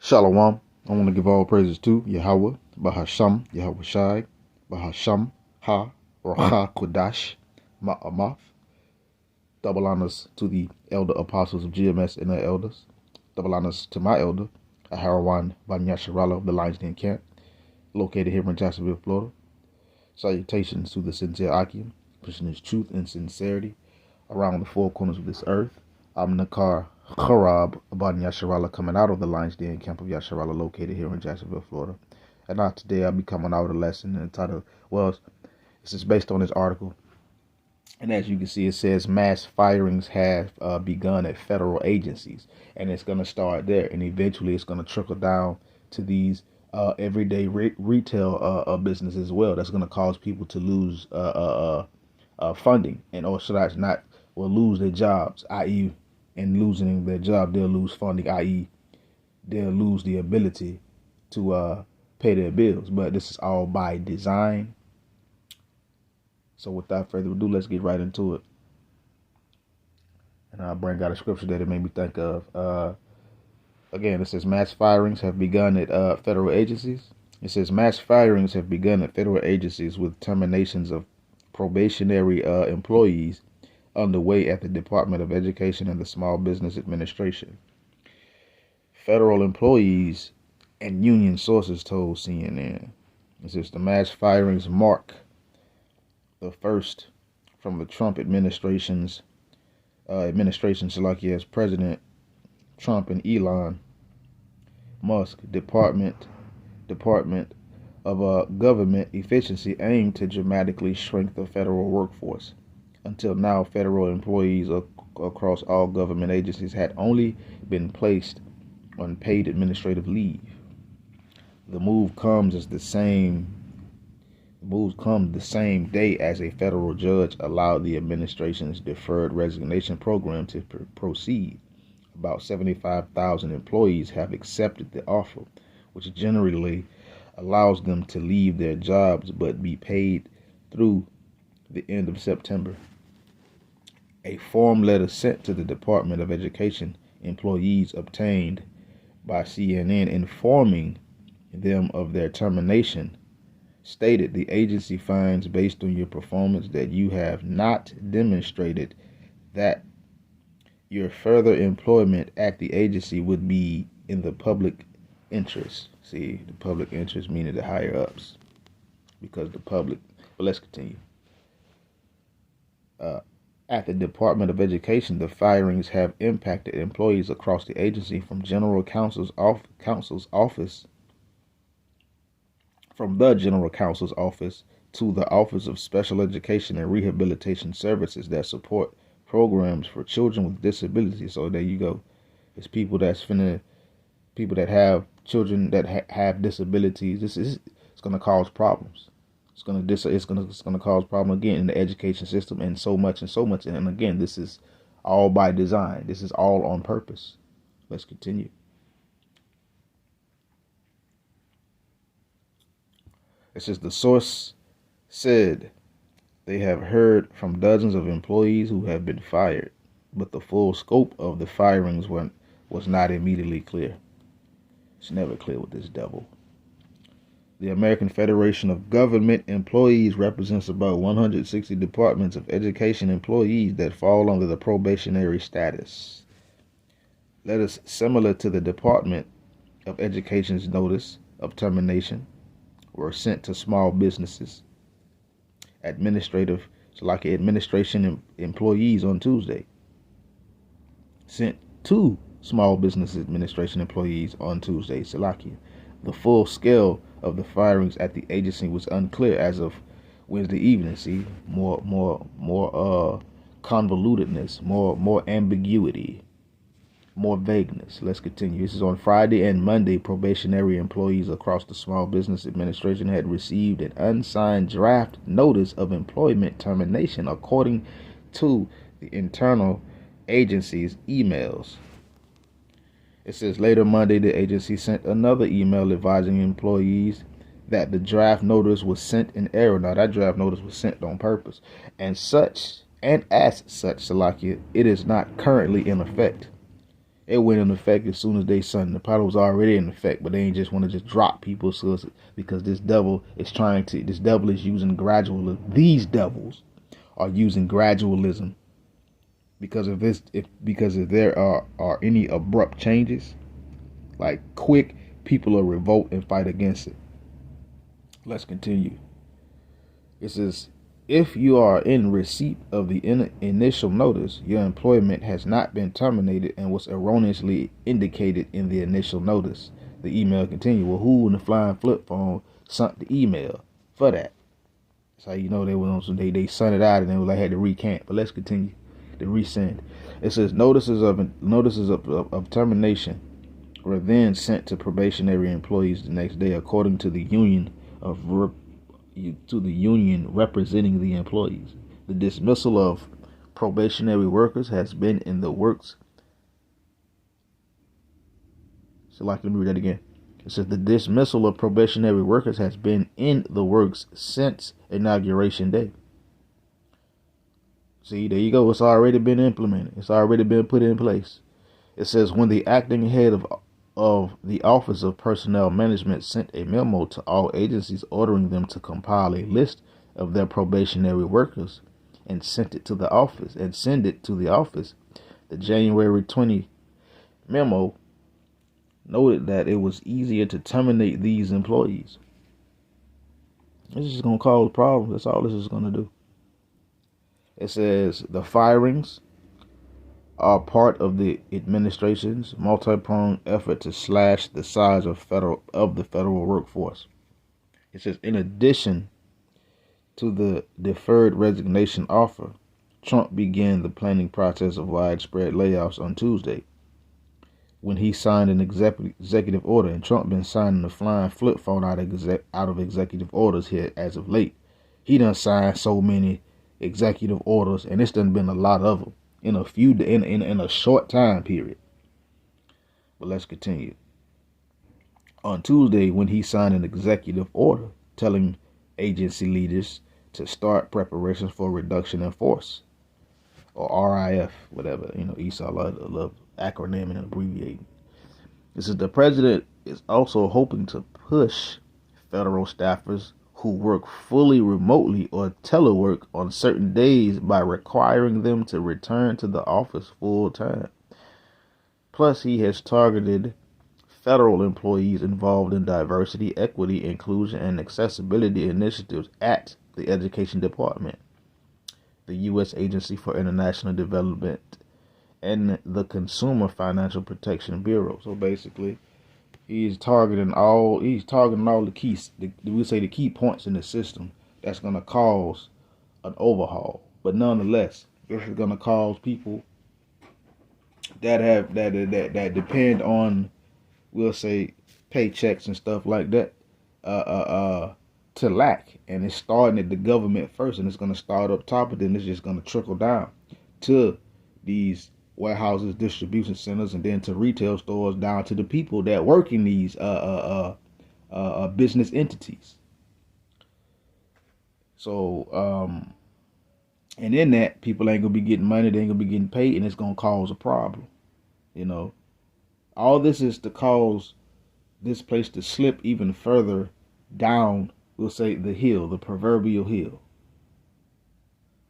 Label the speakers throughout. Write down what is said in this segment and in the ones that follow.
Speaker 1: Shalom. I want to give all praises to Yahweh, Bahasham, Yahweh Shai, Bahasham, Ha, or Ha Kodash, Ma'amath. Double honors to the elder apostles of GMS and their elders. Double honors to my elder, Aharawan Banyasharala of the Lions Den Camp, located here in Jacksonville, Florida. Salutations to the sincere Akim, pushing his truth and sincerity around the four corners of this earth. I'm Nakar Kharab Aban Yasharala, coming out of the Lions Den Camp of Yasharala, located here in Jacksonville, Florida. And now today I'll be coming out with a lesson entitled, this is based on this article. And as you can see, it says mass firings have begun at federal agencies. And it's going to start there. And eventually it's going to trickle down to these everyday retail businesses as well. That's going to cause people to lose funding, and or should I not, will lose their jobs, i.e., in losing their job, they'll lose funding, i.e., they'll lose the ability to pay their bills. But this is all by design. So without further ado, let's get right into it. And I'll bring out a scripture that it made me think of. Again, it says mass firings have begun at federal agencies. It says mass firings have begun at federal agencies with terminations of probationary employees underway at the Department of Education and the Small Business Administration. Federal employees and union sources told CNN. It says the mass firings mark the first from the Trump administration, like as President Trump and Elon Musk Department of Government Efficiency aimed to dramatically shrink the federal workforce. Until now, federal employees across all government agencies had only been placed on paid administrative leave. The move comes the same day as a federal judge allowed the administration's deferred resignation program to proceed. About 75,000 employees have accepted the offer, which generally allows them to leave their jobs but be paid through the end of September. A form letter sent to the Department of Education employees obtained by CNN informing them of their termination stated the agency finds based on your performance that you have not demonstrated that your further employment at the agency would be in the public interest. See, the public interest meaning the higher ups, because the public. But let's continue. At the Department of Education, the firings have impacted employees across the agency from General Counsel's office, from the General Counsel's office to the Office of Special Education and Rehabilitation Services that support programs for children with disabilities. So there you go. It's people that have children that have disabilities. It's going to cause problems. It's going to cause problems again in the education system, and so much. And again, this is all by design. This is all on purpose. Let's continue. It says the source said they have heard from dozens of employees who have been fired, but the full scope of the firings was not immediately clear. It's never clear with this devil. The American Federation of Government Employees represents about 160 departments of education employees that fall under the probationary status. Letters similar to the Department of Education's notice of termination were sent to small businesses, administration employees on Tuesday. Sent to Small Business Administration employees on Tuesday, Salakia. The full scale of the firings at the agency was unclear as of Wednesday evening. See, more convolutedness, more ambiguity, more vagueness. Let's continue. This is on Friday and Monday. Probationary employees across the Small Business Administration had received an unsigned draft notice of employment termination, according to the internal agency's emails. It says later Monday, the agency sent another email advising employees that the draft notice was sent in error. Now, that draft notice was sent on purpose. And as such, Salakia, it is not currently in effect. It went into effect as soon as they signed. The pilot was already in effect, but they ain't just want to just drop people because this devil is using gradualism. These devils are using gradualism because if there are any abrupt changes, like quick, people will revolt and fight against it. Let's continue. It says, if you are in receipt of the initial notice, your employment has not been terminated and was erroneously indicated in the initial notice. The email continued. Well, who in the flying flip phone sent the email for that? That's how you know they sent it out and they had to recant. But let's continue. To resend. It says notices of termination were then sent to probationary employees the next day, according to the union representing the employees. The dismissal of probationary workers has been in the works. So, let me read that again. It says the dismissal of probationary workers has been in the works since Inauguration Day. See, there you go. It's already been implemented. It's already been put in place. It says when the acting head of the Office of Personnel Management sent a memo to all agencies ordering them to compile a list of their probationary workers and send it to the office. The January 20 memo noted that it was easier to terminate these employees. This is going to cause problems. That's all this is going to do. It says the firings are part of the administration's multi-pronged effort to slash the size of the federal workforce. It says in addition to the deferred resignation offer, Trump began the planning process of widespread layoffs on Tuesday when he signed an executive order. And Trump been signing the flying flip phone out of executive orders here as of late. He done signed so many executive orders, and it's done been a lot of them in a short time period. But let's continue. On Tuesday, when he signed an executive order telling agency leaders to start preparations for reduction in force, or RIF, whatever, Esau love acronyming and abbreviating. This is the president is also hoping to push federal staffers who work fully remotely or telework on certain days by requiring them to return to the office full time. Plus, he has targeted federal employees involved in diversity, equity, inclusion, and accessibility initiatives at the Education Department, the U.S. Agency for International Development, and the Consumer Financial Protection Bureau. So basically, he's targeting all the key points in the system that's going to cause an overhaul. But nonetheless, this is going to cause people that depend on, we'll say, paychecks and stuff like that, to lack. And it's starting at the government first, and it's going to start up top, and then it's just going to trickle down to these warehouses, distribution centers, and then to retail stores, down to the people that work in these business entities. So, and in that, people ain't gonna be getting money, they ain't gonna be getting paid, and it's gonna cause a problem. All this is to cause this place to slip even further down, we'll say, the hill, the proverbial hill.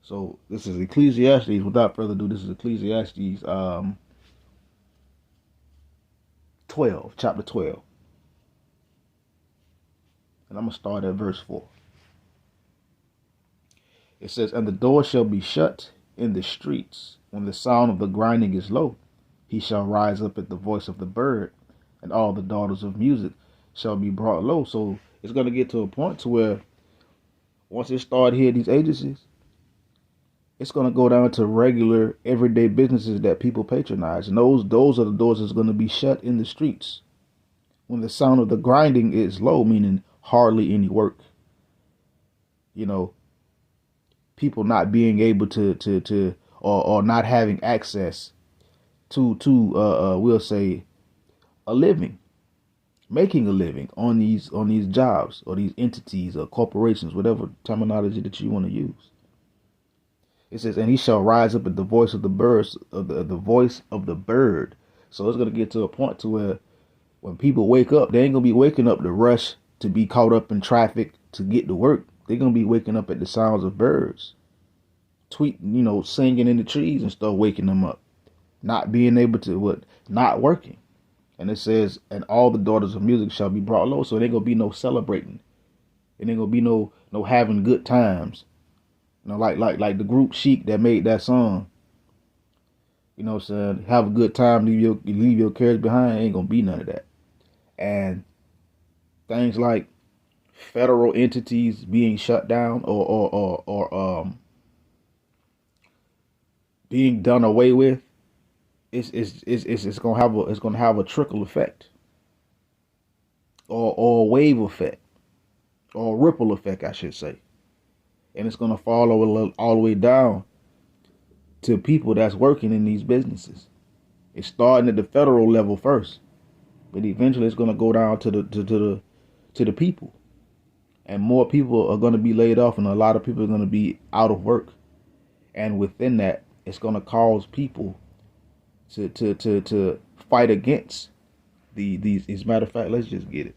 Speaker 1: So this is Ecclesiastes. Without further ado, this is Ecclesiastes 12, chapter 12. And I'm going to start at verse 4. It says, and the door shall be shut in the streets when the sound of the grinding is low. He shall rise up at the voice of the bird, and all the daughters of music shall be brought low. So it's going to get to a point to where once it start here, these agencies, it's going to go down to regular, everyday businesses that people patronize. And those are the doors that's going to be shut in the streets when the sound of the grinding is low, meaning hardly any work. People not being able to or not having access to we'll say, a living, making a living on these jobs or these entities or corporations, whatever terminology that you want to use. It says, and he shall rise up at the voice of the birds, the voice of the bird, So it's gonna get to a point to where when people wake up, they ain't gonna be waking up to rush to be caught up in traffic to get to work. They're gonna be waking up at the sounds of birds, tweeting, singing in the trees and stuff, waking them up. Not being able to not working. And it says, and all the daughters of music shall be brought low. So it ain't gonna be no celebrating. It ain't gonna be no having good times. Like the group Chic that made that song. You know what I'm saying? Have a good time, leave your cares behind. Ain't gonna be none of that. And things like federal entities being shut down or being done away with, it's gonna have a trickle effect or a wave effect or a ripple effect, I should say, and it's gonna fall all the way down to people that's working in these businesses. It's starting at the federal level first, but eventually it's gonna go down to the people, and more people are gonna be laid off, and a lot of people are gonna be out of work, and within that, it's gonna cause people to fight against these. As a matter of fact, let's just get it.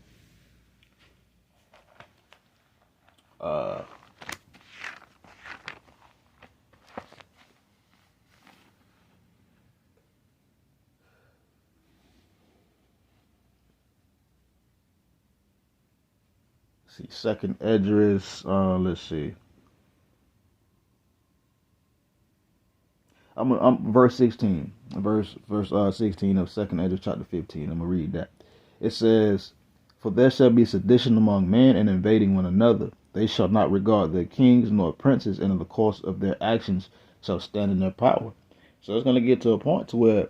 Speaker 1: See, second Esdras. Let's see. I'm verse 16, verse 16 of second Esdras chapter 15. I'm gonna read that. It says, "For there shall be sedition among men and invading one another. They shall not regard their kings nor princes, and in the course of their actions shall stand in their power." So it's gonna get to a point to where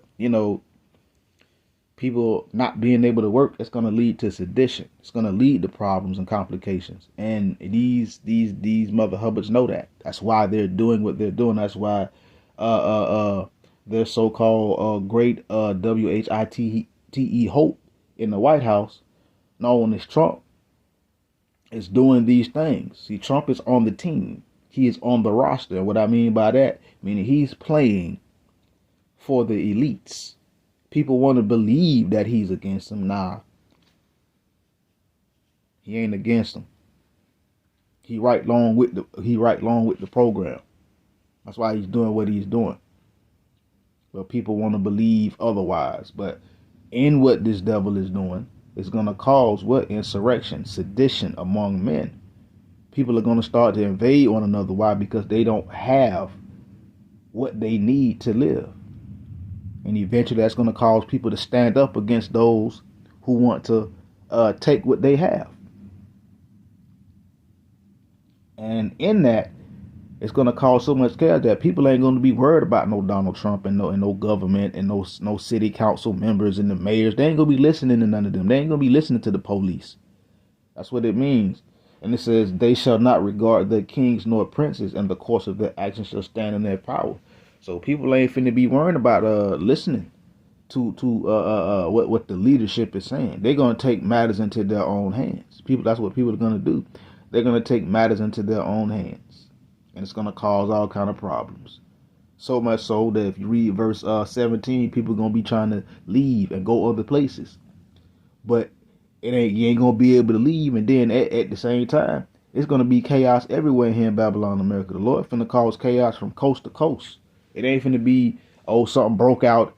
Speaker 1: people not being able to work. It's gonna lead to sedition. It's gonna lead to problems and complications. And these mother hubbards know that. That's why they're doing what they're doing. That's why their so-called great WHITE hope in the White House, known as Trump, is doing these things. See, Trump is on the team. He is on the roster. What I mean by that, meaning he's playing for the elites. People want to believe that he's against them. Nah, he ain't against them. He right along with the program. That's why he's doing what he's doing. But people want to believe otherwise. But in what this devil is doing, it's going to cause what? Insurrection, sedition among men. People are going to start to invade one another. Why? Because they don't have what they need to live. And eventually that's going to cause people to stand up against those who want to take what they have. And in that, it's going to cause so much chaos that people ain't going to be worried about no Donald Trump and no government and no city council members and the mayors. They ain't going to be listening to none of them. They ain't going to be listening to the police. That's what it means. And it says, they shall not regard their kings nor princes, and the course of their actions shall stand in their power. So people ain't finna be worrying about listening to what the leadership is saying. They're gonna take matters into their own hands. That's what people are gonna do. They're gonna take matters into their own hands, and it's gonna cause all kind of problems. So much so that if you read verse 17, people are gonna be trying to leave and go other places, but you ain't gonna be able to leave. And then at the same time, it's gonna be chaos everywhere here in Babylon, America. The Lord finna cause chaos from coast to coast. It ain't finna be, something broke out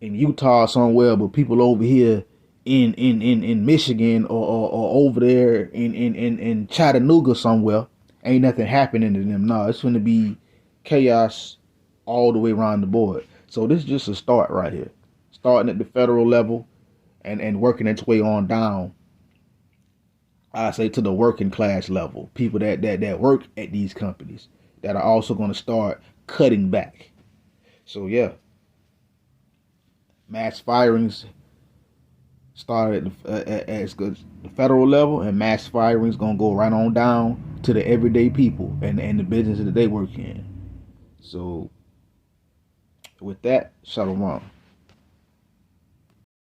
Speaker 1: in Utah somewhere, but people over here in Michigan or over there in Chattanooga somewhere, ain't nothing happening to them. No, it's finna be chaos all the way around the board. So this is just a start right here. Starting at the federal level and working its way on down, I say, to the working class level. People that work at these companies that are also going to start cutting back. So mass firings started at the federal level, and mass firings gonna go right on down to the everyday people and the businesses that they work in. So with that, shalom.